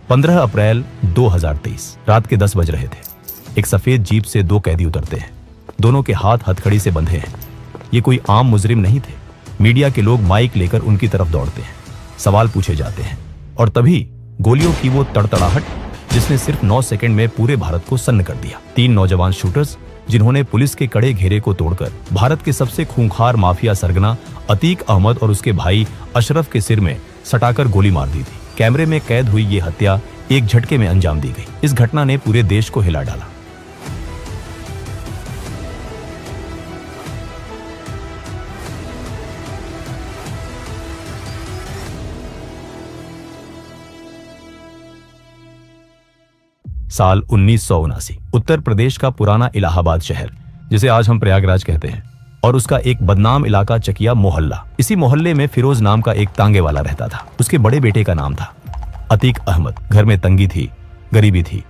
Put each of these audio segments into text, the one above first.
15 अप्रैल 2023 रात के 10 बज रहे थे। एक सफेद जीप से दो कैदी उतरते हैं। दोनों के हाथ हथकड़ी से बंधे हैं। ये कोई आम मुजरिम नहीं थे। मीडिया के लोग माइक लेकर उनकी तरफ दौड़ते हैं। सवाल पूछे जाते हैं और तभी गोलियों की वो तड़तड़ाहट जिसने सिर्फ 9 सेकंड में पूरे भारत को सन्न कर दिया। 3 नौजवान शूटर्स जिन्होंने पुलिस के कड़े घेरे को तोड़कर भारत के सबसे खूंखार माफिया सरगना अतीक अहमद और उसके भाई अशरफ के सिर में सटाकर गोली मार दी थी। कैमरे में कैद हुई ये हत्या एक झटके में अंजाम दी गई। इस घटना ने पूरे देश को हिला डाला। साल 1979 उत्तर प्रदेश का पुराना इलाहाबाद शहर, जिसे आज हम प्रयागराज कहते हैं, और उसका एक बदनाम इलाका चकिया मोहल्ला। इसी मोहल्ले में फिरोज नाम का एक तांगे वाला रहता था। उसके बड़े बेटे का नाम था अतीक अहमद। घर में तंगी थी, गरीबी थी,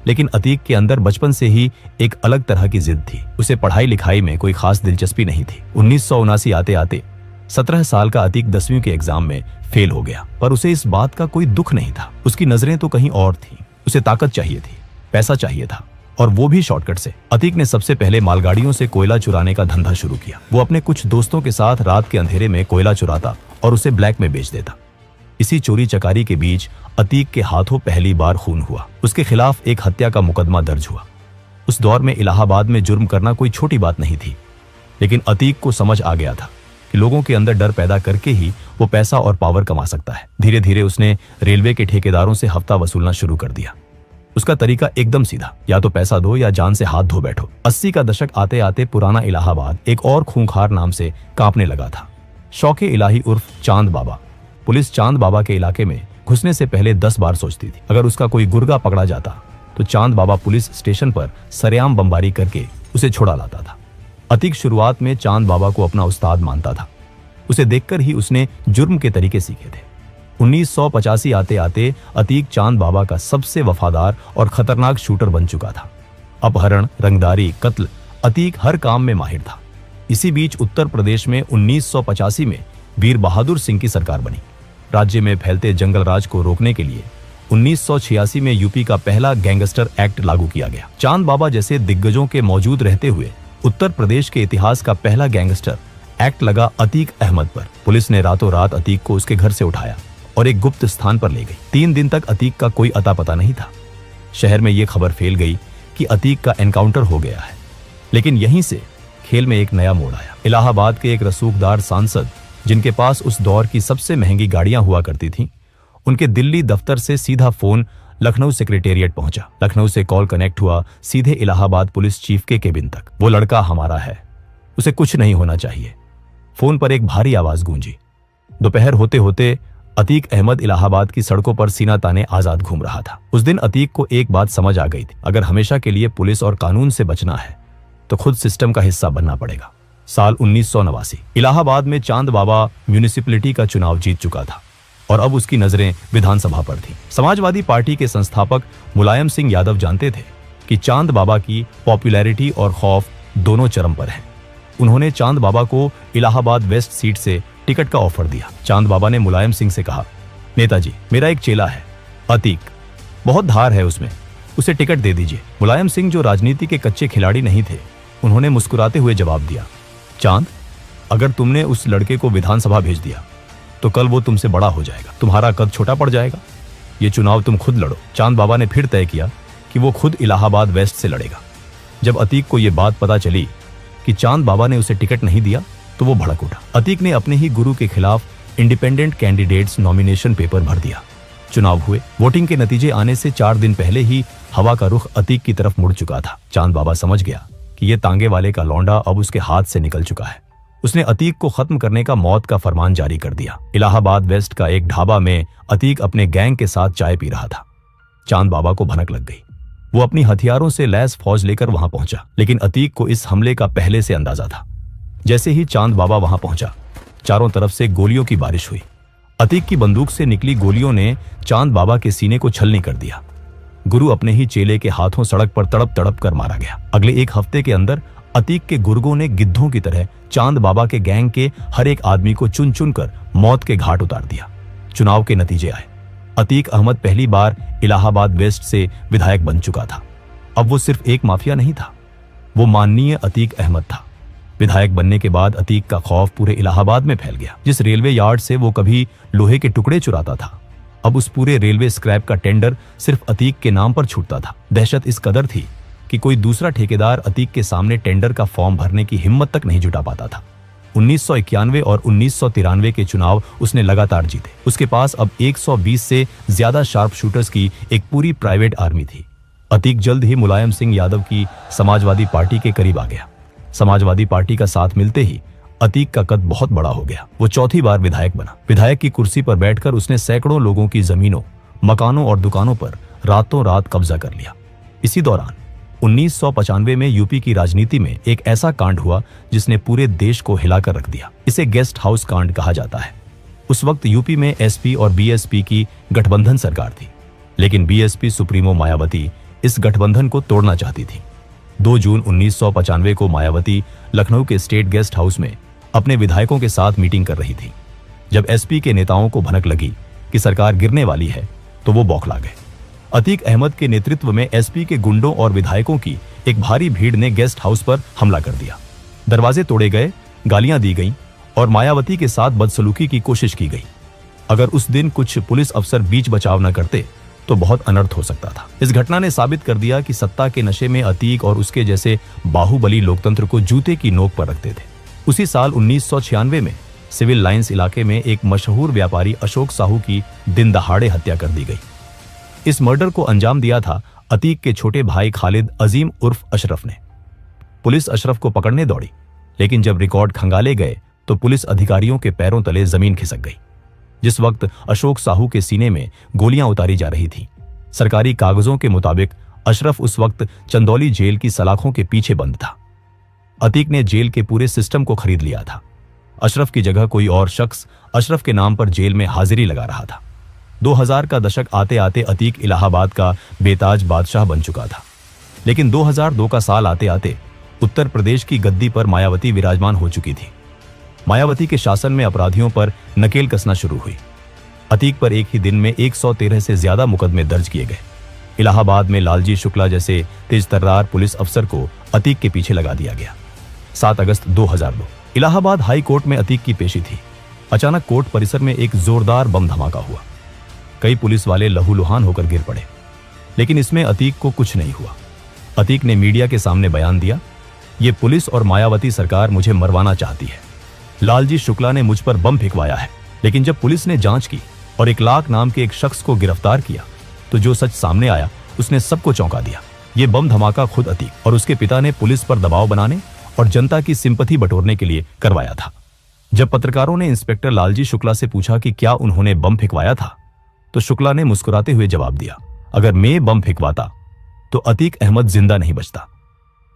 लेकिन अतीक के अंदर बचपन से ही एक अलग तरह की जिद थी। उसे पढ़ाई लिखाई में कोई खास दिलचस्पी नहीं थी। 1979 आते आते 17 साल का अतीक 10वीं के एग्जाम में फेल हो गया, पर उसे इस बात का कोई दुख नहीं था। उसकी नजरें तो कहीं और थीं। उसे ताकत चाहिए थी, पैसा चाहिए था, और वो भी शॉर्टकट से। अतीक ने सबसे पहले मालगाड़ियों से कोयला चुराने का धंधा शुरू किया। वो अपने कुछ दोस्तों के साथ रात के अंधेरे में कोयला चुराता और उसे ब्लैक में बेच देता। इसी चोरी चकारी के बीच अतीक के हाथों पहली बार खून हुआ। उसके खिलाफ एक हत्या का मुकदमा दर्ज हुआ। उस दौर में इलाहाबाद में जुर्म करना कोई छोटी बात नहीं थी, लेकिन अतीक को समझ आ गया था कि लोगों के अंदर डर पैदा करके ही वो पैसा और पावर कमा सकता है। धीरे धीरे उसने रेलवे के ठेकेदारों से हफ्ता वसूलना शुरू कर दिया। उसका तरीका एकदम सीधा, या तो पैसा दो या जान से हाथ धो बैठो। 80 का दशक आते आते पुराना इलाहाबाद एक और खूंखार नाम से कांपने लगा था। शौके इलाही उर्फ चांद बाबा। पुलिस चांद बाबा के इलाके में घुसने से पहले 10 बार सोचती थी। अगर उसका कोई गुर्गा पकड़ा जाता तो चांद बाबा पुलिस स्टेशन पर सरेआम बमबारी करके उसे छुड़ा लाता था। अतीक शुरुआत में चांद बाबा को अपना उस्ताद मानता था। उसे देखकर ही उसने जुर्म के तरीके सीखे थे। 1985 आते आते अतीक चांद बाबा का सबसे वफादार और खतरनाक शूटर बन चुका था। अपहरण, रंगदारी, कत्ल, अतीक हर काम में माहिर था। इसी बीच उत्तर प्रदेश में 1985 में वीर बहादुर सिंह की सरकार बनी। राज्य में फैलते जंगल राज को रोकने के लिए 1986 में यूपी का पहला गैंगस्टर एक्ट लागू किया गया। चांद बाबा जैसे दिग्गजों के मौजूद रहते हुए उत्तर प्रदेश के इतिहास का पहला गैंगस्टर एक्ट लगा अतीक अहमद पर। पुलिस ने रातों रात अतीक को उसके घर से उठाया और एक गुप्त स्थान पर ले गई। 3 दिन तक अतीक का कोई अता पता नहीं था। शहर में यह खबर फैल गई कि अतीक का एनकाउंटर हो गया है। लेकिन यहीं से खेल में एक नया मोड़ आया। इलाहाबाद के एक रसूखदार सांसद, जिनके पास उस दौर की सबसे महंगी गाड़ियां हुआ करती थीं, उनके दिल्ली दफ्तर से सीधा फोन लखनऊ सेक्रेटेरिएट पहुंचा। लखनऊ से कॉल कनेक्ट हुआ सीधे इलाहाबाद पुलिस चीफ के केबिन तक। वो लड़का हमारा है, उसे कुछ नहीं होना चाहिए। फोन पर एक भारी आवाज गूंजी। दोपहर होते होते अतीक अहमद इलाहाबाद की सड़कों पर सीना ताने आजाद घूम रहा था। उस दिन अतीक को एक बात समझ आ गई थी, अगर हमेशा के लिए पुलिस और कानून से बचना है तो खुद सिस्टम का हिस्सा बनना पड़ेगा। साल 1989 इलाहाबाद में चांद बाबा म्यूनिसिपैलिटी का चुनाव जीत चुका था और अब उसकी नजरें विधानसभा पर थीं। समाजवादी पार्टी के संस्थापक मुलायम सिंह यादव जानते थे कि चांद बाबा की पॉपुलैरिटी और खौफ दोनों चरम पर हैं। उन्होंने चांद बाबा को इलाहाबाद वेस्ट सीट से टिकट का ऑफर दिया। चांद बाबा ने मुलायम सिंह से कहा, नेताजी, मेरा एक चेला है अतीक, बहुत धार है उसमें, उसे टिकट दे दीजिए। मुलायम सिंह जो राजनीति के कच्चे खिलाड़ी नहीं थे, उन्होंने मुस्कुराते हुए जवाब दिया, चांद, अगर तुमने उस लड़के को विधानसभा भेज दिया तो कल वो तुमसे बड़ा हो जाएगा, तुम्हारा कद छोटा पड़ जाएगा। ये चुनाव तुम खुद लड़ो। चांद बाबा ने फिर तय किया कि वो खुद इलाहाबाद वेस्ट से लड़ेगा। जब अतीक को यह बात पता चली कि चांद बाबा ने उसे टिकट नहीं दिया तो वो भड़क उठा। अतीक ने अपने ही गुरु के खिलाफ इंडिपेंडेंट कैंडिडेट्स नॉमिनेशन पेपर भर दिया। चुनाव हुए। वोटिंग के नतीजे आने से 4 दिन पहले ही हवा का रुख अतीक की तरफ मुड़ चुका था। चांद बाबा समझ गया कि ये तांगे वाले का लौंडा अब उसके हाथ से निकल चुका है। उसने अतीक को खत्म करने का मौत का फरमान जारी कर दिया। इलाहाबाद वेस्ट का एक ढाबा में अतीक अपने गैंग के साथ चाय पी रहा था। चांद बाबा को भनक लग गई। वो अपनी हथियारों से लैस फौज लेकर वहां पहुंचा, लेकिन अतीक को इस हमले का पहले से अंदाजा था। जैसे ही चांद बाबा वहां पहुंचा, चारों तरफ से गोलियों की बारिश हुई। अतीक की बंदूक से निकली गोलियों ने चांद बाबा के सीने को छलनी कर दिया। गुरु अपने ही चेले के हाथों सड़क पर तड़प तड़प कर मारा गया। अगले 1 हफ्ते के अंदर अतीक के गुर्गों ने गिद्धों की तरह चांद बाबा के गैंग के हर एक आदमी को चुन चुन कर मौत के घाट उतार दिया। चुनाव के नतीजे आए। अतीक अहमद पहली बार इलाहाबाद वेस्ट से विधायक बन चुका था। अब वो सिर्फ एक माफिया नहीं था, वो माननीय अतीक अहमद था। विधायक बनने के बाद अतीक का खौफ पूरे इलाहाबाद में फैल गया। जिस रेलवे यार्ड से वो कभी लोहे के टुकड़े चुराता था, अब उस पूरे रेलवे स्क्रैप का टेंडर सिर्फ अतीक के नाम पर छूटता था। दहशत इस कदर थी कि कोई दूसरा ठेकेदार अतीक के सामने टेंडर का फॉर्म भरने की हिम्मत तक नहीं जुटा पाता था। 1991 और 1993 के चुनाव उसने लगातार जीते। उसके पास अब 120 से ज्यादा शार्प शूटर्स की एक पूरी प्राइवेट आर्मी थी। अतीक जल्द ही मुलायम सिंह यादव की समाजवादी पार्टी के करीब आ गया। समाजवादी पार्टी का साथ मिलते ही अतीक का कद बहुत बड़ा हो गया। वो चौथी बार विधायक बना। विधायक की कुर्सी पर बैठकर उसने सैकड़ों लोगों की जमीनों, मकानों और दुकानों पर रातों रात कब्जा कर लिया। इसी दौरान 1995 में यूपी की राजनीति में एक ऐसा कांड हुआ जिसने पूरे देश को हिलाकर रख दिया। इसे गेस्ट हाउस कांड कहा जाता है। उस वक्त यूपी में एसपी और बीएसपी की गठबंधन सरकार थी, लेकिन बीएसपी सुप्रीमो मायावती इस गठबंधन को तोड़ना चाहती थी। 2 जून 1995 को मायावती लखनऊ के स्टेट गेस्ट हाउस में अपने विधायकों के साथ मीटिंग कर रही थी। जब एसपी के नेताओं को भनक लगी कि सरकार गिरने वाली है, तो वो बौखला गए। अतीक अहमद के नेतृत्व में एसपी के गुंडों और विधायकों की एक भारी भीड़ ने गेस्ट हाउस पर हमला कर दिया। दरवाजे तोड़े गए, गालियां दी गईं और मायावती के साथ बदसलूकी की कोशिश की गई। अगर उस दिन कुछ पुलिस अफसर बीच बचाव न करते तो बहुत अनर्थ हो सकता था। इस घटना ने साबित कर दिया कि सत्ता के नशे में अतीक और उसके जैसे बाहुबली लोकतंत्र को जूते की नोक पर रखते थे। उसी साल 1996 में सिविल लाइंस इलाके में एक मशहूर व्यापारी अशोक साहू की दिन दहाड़े हत्या कर दी गई। इस मर्डर को अंजाम दिया था अतीक के छोटे भाई खालिद अजीम उर्फ अशरफ ने। पुलिस अशरफ को पकड़ने दौड़ी, लेकिन जब रिकॉर्ड खंगाले गए तो पुलिस अधिकारियों के पैरों तले जमीन खिसक गई। जिस वक्त अशोक साहू के सीने में गोलियां उतारी जा रही थी, सरकारी कागजों के मुताबिक अशरफ उस वक्त चंदौली जेल की सलाखों के पीछे बंद था। अतीक ने जेल के पूरे सिस्टम को खरीद लिया था। अशरफ की जगह कोई और शख्स अशरफ के नाम पर जेल में हाजिरी लगा रहा था। 2000 का दशक आते आते अतीक इलाहाबाद का बेताज बादशाह बन चुका था। लेकिन 2002 का साल आते आते उत्तर प्रदेश की गद्दी पर मायावती विराजमान हो चुकी थी। मायावती के शासन में अपराधियों पर नकेल कसना शुरू हुई। अतीक पर एक ही दिन में 113 से ज्यादा मुकदमे दर्ज किए गए। इलाहाबाद में लालजी शुक्ला जैसे तेजतर्रार पुलिस अफसर को अतीक के पीछे लगा दिया गया। 7 अगस्त 2002 इलाहाबाद हाई कोर्ट में अतीक की पेशी थी। अचानक कोर्ट परिसर में एक जोरदार बम धमाका हुआ। कई पुलिस वाले लहूलुहान होकर गिर पड़े, लेकिन इसमें अतीक को कुछ नहीं हुआ। अतीक ने मीडिया के सामने बयान दिया, ये पुलिस और मायावती सरकार मुझे मरवाना चाहती है। लालजी शुक्ला ने मुझ पर बम फेंकवाया है। लेकिन जब पुलिस ने जांच की और इकलाक नाम के एक शख्स को गिरफ्तार किया, तो जो सच सामने आया उसने सबको चौंका दिया। ये बम धमाका खुद अतीक और उसके पिता ने पुलिस पर दबाव बनाने और जनता की सिंपैथी बटोरने के लिए करवाया था। जब पत्रकारों ने इंस्पेक्टर लालजी शुक्ला से पूछा कि क्या उन्होंने बम फेंकवाया था, तो शुक्ला ने मुस्कुराते हुए जवाब दिया, अगर मैं बम फेंकवाता तो अतीक अहमद जिंदा नहीं बचता।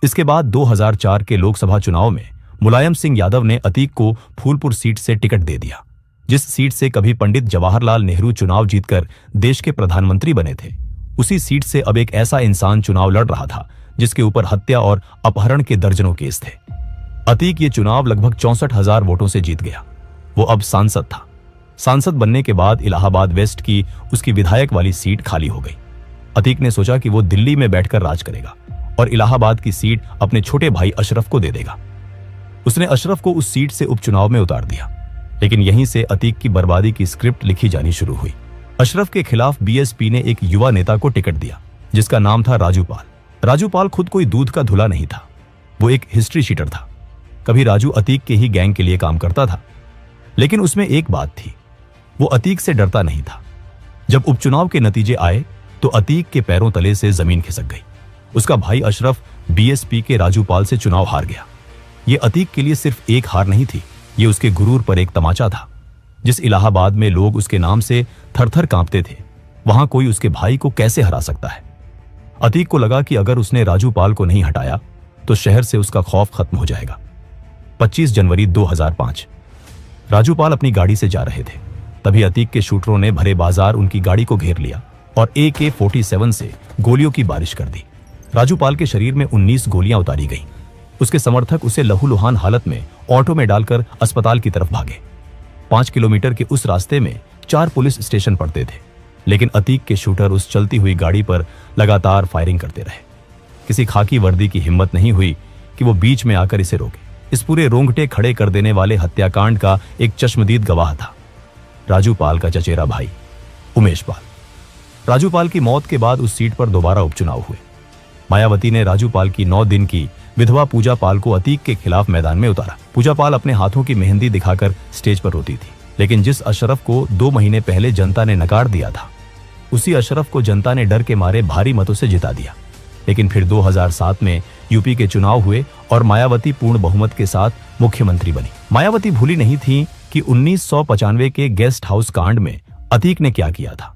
इसके बाद 2004 के लोकसभा चुनाव में मुलायम सिंह यादव ने अतीक को फूलपुर सीट से टिकट दे दिया, जिस सीट से कभी पंडित जवाहरलाल नेहरू चुनाव जीतकर देश के प्रधानमंत्री बने थे। उसी सीट से अब एक ऐसा इंसान चुनाव लड़ रहा था जिसके ऊपर हत्या और अपहरण के दर्जनों केस थे। अतीक ये चुनाव लगभग 64,000 वोटों से जीत गया। वो अब सांसद था। सांसद बनने के बाद इलाहाबाद वेस्ट की उसकी विधायक वाली सीट खाली हो गई। अतीक ने सोचा कि वो दिल्ली में बैठकर राज करेगा और इलाहाबाद की सीट अपने छोटे भाई अशरफ को दे देगा। उसने अशरफ को उस सीट से उपचुनाव में उतार दिया, लेकिन यहीं से अतीक की बर्बादी की स्क्रिप्ट लिखी जानी शुरू हुई। अशरफ के खिलाफ बीएसपी ने एक युवा नेता को टिकट दिया, जिसका नाम था राजू पाल। राजू पाल खुद कोई दूध का धुला नहीं था, वो एक हिस्ट्री शीटर था। कभी राजू अतीक के ही गैंग के लिए काम करता था, लेकिन उसमें एक बात थी, वो अतीक से डरता नहीं था। जब उपचुनाव के नतीजे आए तो अतीक के पैरों तले से जमीन खिसक गई। उसका भाई अशरफ बीएसपी के राजू पाल से चुनाव हार गया। ये अतीक के लिए सिर्फ एक हार नहीं थी, ये उसके गुरूर पर एक तमाचा था। जिस इलाहाबाद में लोग उसके नाम से थरथर कांपते थे, वहां कोई उसके भाई को कैसे हरा सकता है। अतीक को लगा कि अगर उसने राजू पाल को नहीं हटाया तो शहर से उसका खौफ खत्म हो जाएगा। 25 जनवरी 2005 राजू पाल अपनी गाड़ी से जा रहे थे, तभी अतीक के शूटरों ने भरे बाजार उनकी गाड़ी को घेर लिया और AK-47 से गोलियों की बारिश कर दी। राजू पाल के शरीर में 19 गोलियां उतारी गईं। उसके समर्थक उसे लहूलुहान हालत में ऑटो में डालकर अस्पताल की तरफ भागे। 5 किलोमीटर के उस रास्ते में 4 पुलिस स्टेशन पड़ते थे। लेकिन अतीक के शूटर उस चलती हुई गाड़ी पर लगातार फायरिंग करते रहे। किसी खाकी वर्दी की हिम्मत नहीं हुई कि वो बीच में आकर इसे रोके। इस पूरे रोंगटे खड़े कर देने वाले हत्याकांड का एक चश्मदीद गवाह था राजू पाल का चचेरा भाई उमेश पाल। राजू पाल की मौत के बाद उस सीट पर दोबारा उपचुनाव हुए। मायावती ने राजू पाल की 9 दिन की विधवा पूजा पाल को अतीक के खिलाफ मैदान में उतारा। पूजा पाल अपने हाथों की मेहंदी दिखाकर स्टेज पर रोती थी, लेकिन जिस अशरफ को 2 महीने पहले जनता ने नकार दिया था, उसी अशरफ को जनता ने डर के मारे भारी मतों से जिता दिया। लेकिन फिर 2007 में यूपी के चुनाव हुए और मायावती पूर्ण बहुमत के साथ मुख्यमंत्री बनी। मायावती भूली नहीं थी कि 1995 के गेस्ट हाउस कांड में अतीक ने क्या किया था।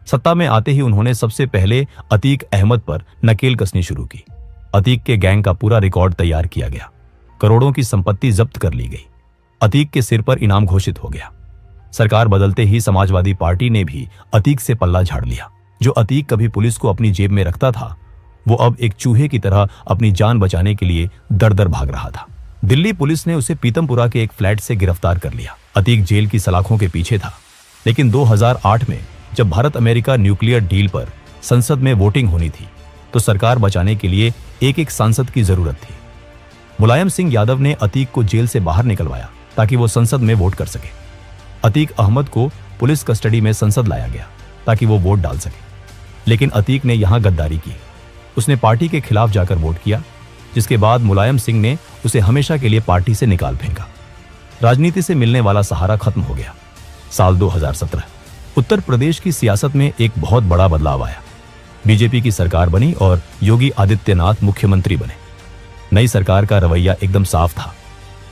सत्ता में आते ही उन्होंने सबसे पहले अतीक अहमद पर नकेल कसनी शुरू की। अतीक के गैंग का पूरा रिकॉर्ड तैयार किया गया। करोड़ों की संपत्ति जब्त कर ली गई। अतीक के सिर पर इनाम घोषित हो गया। सरकार बदलते ही समाजवादी पार्टी ने भी अतीक से पल्ला झाड़ लिया। जो अतीक कभी पुलिस को अपनी जेब में रखता था, वो अब एक चूहे की तरह अपनी जान बचाने के लिए दर-दर भाग रहा था। दिल्ली पुलिस ने उसे पीतमपुरा के एक फ्लैट से गिरफ्तार कर लिया। अतीक जेल की सलाखों के पीछे था, लेकिन 2008 में जब भारत अमेरिका न्यूक्लियर डील पर संसद में वोटिंग होनी थी, तो सरकार बचाने के लिए एक सांसद की जरूरत थी। मुलायम सिंह यादव ने अतीक को जेल से बाहर निकलवाया ताकि वो संसद में वोट कर सके। अतीक अहमद को पुलिस कस्टडी में संसद लाया गया ताकि वो वोट डाल सके, लेकिन अतीक ने यहां गद्दारी की। उसने पार्टी के खिलाफ जाकर वोट किया, जिसके बाद मुलायम सिंह ने उसे हमेशा के लिए पार्टी से निकाल फेंका। राजनीति से मिलने वाला सहारा खत्म हो गया। साल 2017 उत्तर प्रदेश की सियासत में एक बहुत बड़ा बदलाव आया। बीजेपी की सरकार बनी और योगी आदित्यनाथ मुख्यमंत्री बने। नई सरकार का रवैया एकदम साफ था,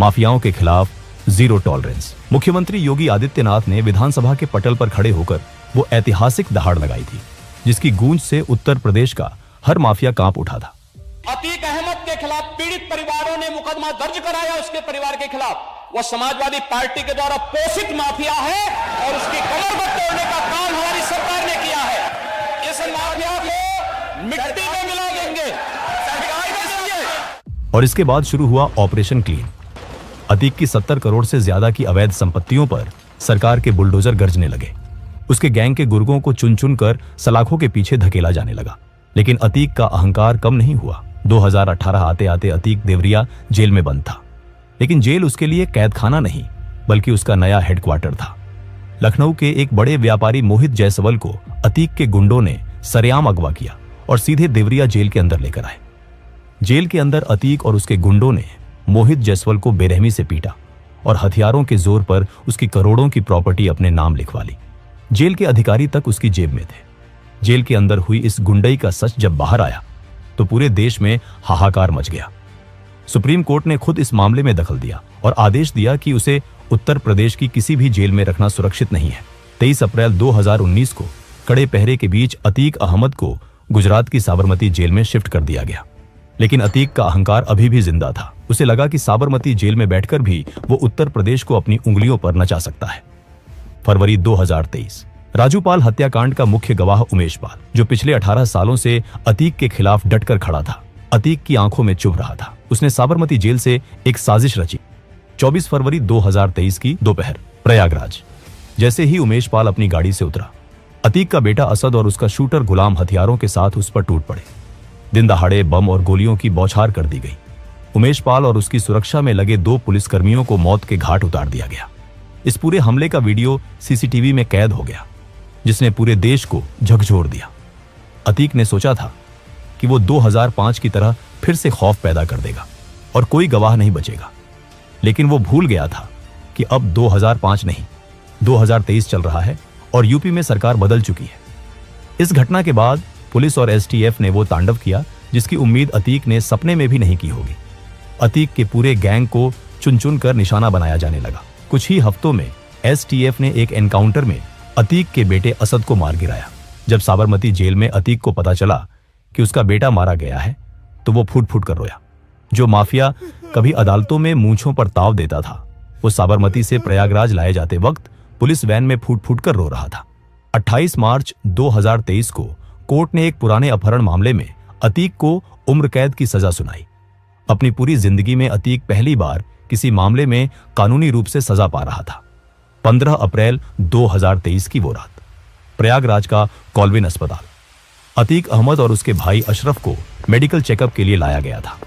माफियाओं के खिलाफ जीरो टॉलरेंस। मुख्यमंत्री योगी आदित्यनाथ ने विधानसभा के पटल पर खड़े होकर वो ऐतिहासिक दहाड़ लगाई थी, जिसकी गूंज से उत्तर प्रदेश का हर माफिया कांप उठा था। अतीक अहमद के खिलाफ पीड़ित परिवारों ने मुकदमा दर्ज कराया। उसके परिवार के खिलाफ वो समाजवादी पार्टी के द्वारा पोषित माफिया है और उसकी कमर पर तोड़ने का काम हमारी सरकार ने किया है। इस माफिया को मिट्टी में मिला देंगे। और इसके बाद शुरू हुआ ऑपरेशन क्लीन। अतीक की 70 करोड़ से ज्यादा की अवैध संपत्तियों पर सरकार के बुलडोजर गरजने लगे। उसके गैंग के गुर्गों को चुन चुन कर सलाखों के पीछे धकेला जाने लगा। लेकिन अतीक का अहंकार कम नहीं हुआ। 2018 आते आते अतीक देवरिया जेल में बंद था, लेकिन जेल उसके लिए कैदखाना नहीं, बल्कि उसका नया हेडक्वार्टर था। लखनऊ के एक बड़े व्यापारी मोहित जायसवाल को अतीक के गुंडों ने सरेआम अगवा किया और सीधे देवरिया जेल के अंदर लेकर आए। जेल के अंदर अतीक और उसके गुंडों ने मोहित जायसवाल को बेरहमी से पीटा और हथियारों के जोर पर उसकी करोड़ों की प्रॉपर्टी अपने नाम लिखवा ली। जेल के अधिकारी तक उसकी जेब में थे। जेल के अंदर हुई इस गुंडई का सच जब बाहर आया तो पूरे देश में हाहाकार मच गया। सुप्रीम कोर्ट ने खुद इस मामले में दखल दिया और आदेश दिया कि उसे उत्तर प्रदेश की किसी भी जेल में रखना सुरक्षित नहीं है। 23 अप्रैल 2019 को कड़े पहरे के बीच अतीक अहमद को गुजरात की साबरमती जेल में शिफ्ट कर दिया गया। लेकिन अतीक का अहंकार अभी भी जिंदा था। उसे लगा कि साबरमती जेल में बैठकर भी वो उत्तर प्रदेश को अपनी उंगलियों पर नचा सकता है। फरवरी 2023 राजू पाल हत्याकांड का मुख्य गवाह उमेश पाल, जो पिछले 18 सालों से अतीक के खिलाफ डटकर खड़ा था, अतीक की आंखों में चुभ रहा था। उसने साबरमती जेल से एक साजिश रची। 24 फरवरी 2023 की दोपहर प्रयागराज। जैसे ही उमेश पाल अपनी गाड़ी से उतरा, अतीक का बेटा असद और उसका शूटर गुलाम हथियारों के साथ उस पर टूट पड़े। दिन दहाड़े बम और गोलियों की बौछार कर दी गई। उमेश पाल और उसकी सुरक्षा में लगे 2 पुलिसकर्मियों को मौत के घाट उतार दिया गया। इस पूरे हमले का वीडियो सीसीटीवी में कैद हो गया, जिसने पूरे देश को झकझोर दिया। अतीक ने सोचा था कि वो 2005 की तरह फिर से खौफ पैदा कर देगा और कोई गवाह नहीं बचेगा, लेकिन वो भूल गया था कि अब 2005 नहीं, 2023 चल रहा है और यूपी में सरकार बदल चुकी है। इस घटना के बाद पुलिस और एसटीएफ ने वो तांडव किया जिसकी उम्मीद अतीक ने सपने में भी नहीं की होगी। अतीक के पूरे गैंग को चुन चुन कर निशाना बनाया जाने लगा। कुछ ही हफ्तों में एसटीएफ ने एक एनकाउंटर में अतीक के बेटे असद को मार गिराया। जब साबरमती जेल में अतीक को पता चला कि उसका बेटा मारा गया है, तो वो फूट फूट कर रोया। जो माफिया कभी अदालतों में मूंछों पर ताव देता था, वो साबरमती से प्रयागराज लाए जाते वक्त पुलिस वैन में फूट फूट कर रो रहा था। 28 मार्च 2023 को कोर्ट ने एक पुराने अपहरण मामले में अतीक को उम्र कैद की सजा सुनाई। अपनी पूरी जिंदगी में अतीक पहली बार किसी मामले में कानूनी रूप से सजा पा रहा था। 15 अप्रैल 2023 की वो रात प्रयागराज का कॉल्विन अस्पताल। अतीक अहमद और उसके भाई अशरफ को मेडिकल चेकअप के लिए लाया गया था।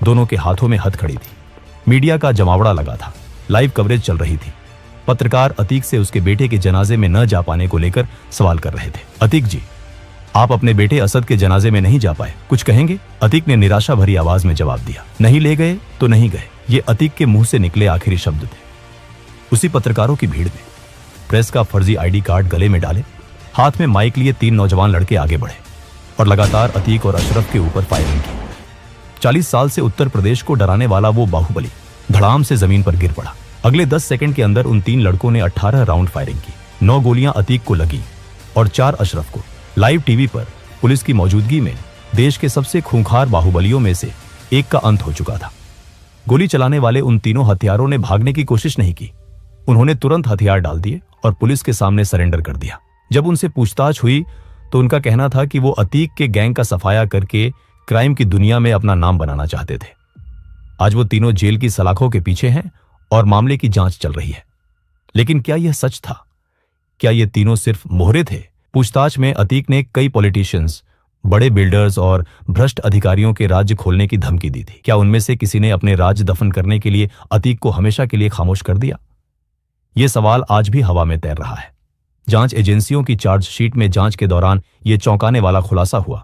दोनों के हाथों में हथकड़ी थी। मीडिया का जमावड़ा लगा था। लाइव कवरेज चल रही थी। पत्रकार अतीक से उसके बेटे के जनाजे में न जा पाने को लेकर सवाल कर रहे थे। अतीक जी, आप अपने बेटे असद के जनाजे में नहीं जा पाए, कुछ कहेंगे? अतीक ने निराशा भरी आवाज में जवाब दिया, नहीं ले गए तो नहीं गए। ये अतीक के मुंह से निकले आखिरी शब्द थे। उसी पत्रकारों की भीड़ में प्रेस का फर्जी आईडी कार्ड गले में डाले, हाथ में माइक लिए 3 नौजवान लड़के आगे बढ़े और लगातार अतीक और अशरफ के ऊपर फायरिंग की। 40 साल से उत्तर प्रदेश को डराने वाला वो बाहुबली धड़ाम से जमीन पर गिर पड़ा। अगले 10 सेकंड के अंदर उन 3 लड़कों ने 18 राउंड फायरिंग की। 9 गोलियां अतीक को लगी और 4 अशरफ को। लाइव टीवी पर पुलिस की मौजूदगी में देश के सबसे खूंखार बाहुबलियों में से एक का अंत हो चुका था। गोली चलाने वाले उन तीनों हथियारों ने भागने की कोशिश नहीं की। उन्होंने तुरंत हथियार डाल दिए और पुलिस के सामने सरेंडर कर दिया। जब उनसे पूछताछ हुई तो उनका कहना था कि वो अतीक के गैंग का सफाया करके क्राइम की दुनिया में अपना नाम बनाना चाहते थे। आज वो तीनों जेल की सलाखों के पीछे हैं और मामले की जांच चल रही है। लेकिन क्या यह सच था? क्या ये तीनों सिर्फ मोहरे थे? पूछताछ में अतीक ने कई पॉलिटिशियंस, बड़े बिल्डर्स और भ्रष्ट अधिकारियों के राज्य खोलने की धमकी दी थी। क्या उनमें से किसी ने अपने राज्य दफन करने के लिए अतीक को हमेशा के लिए खामोश कर दिया? यह सवाल आज भी हवा में तैर रहा है। जांच एजेंसियों की चार्जशीट में जांच के दौरान यह चौंकाने वाला खुलासा हुआ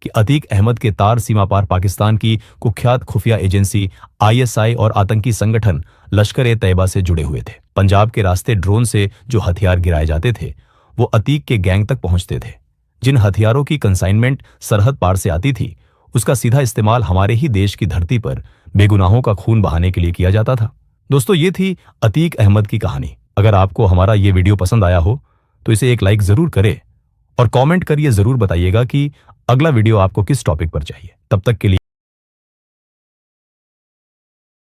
कि अतीक अहमद के तार सीमा पार पाकिस्तान की कुख्यात खुफिया एजेंसी ISI और आतंकी संगठन लश्कर-ए-तैयबा से जुड़े हुए थे। पंजाब के रास्ते ड्रोन से जो हथियार गिराए जाते थे वो अतीक के गैंग तक पहुंचते थे। जिन हथियारों की कंसाइनमेंट सरहद पार से आती थी उसका सीधा इस्तेमाल हमारे ही देश की धरती पर बेगुनाहों का खून बहाने के लिए किया जाता था। दोस्तों, ये थी अतीक अहमद की कहानी। अगर आपको हमारा ये वीडियो पसंद आया हो तो इसे एक लाइक जरूर करें और कमेंट करिए, जरूर बताइएगा कि अगला वीडियो आपको किस टॉपिक पर चाहिए। तब तक के लिए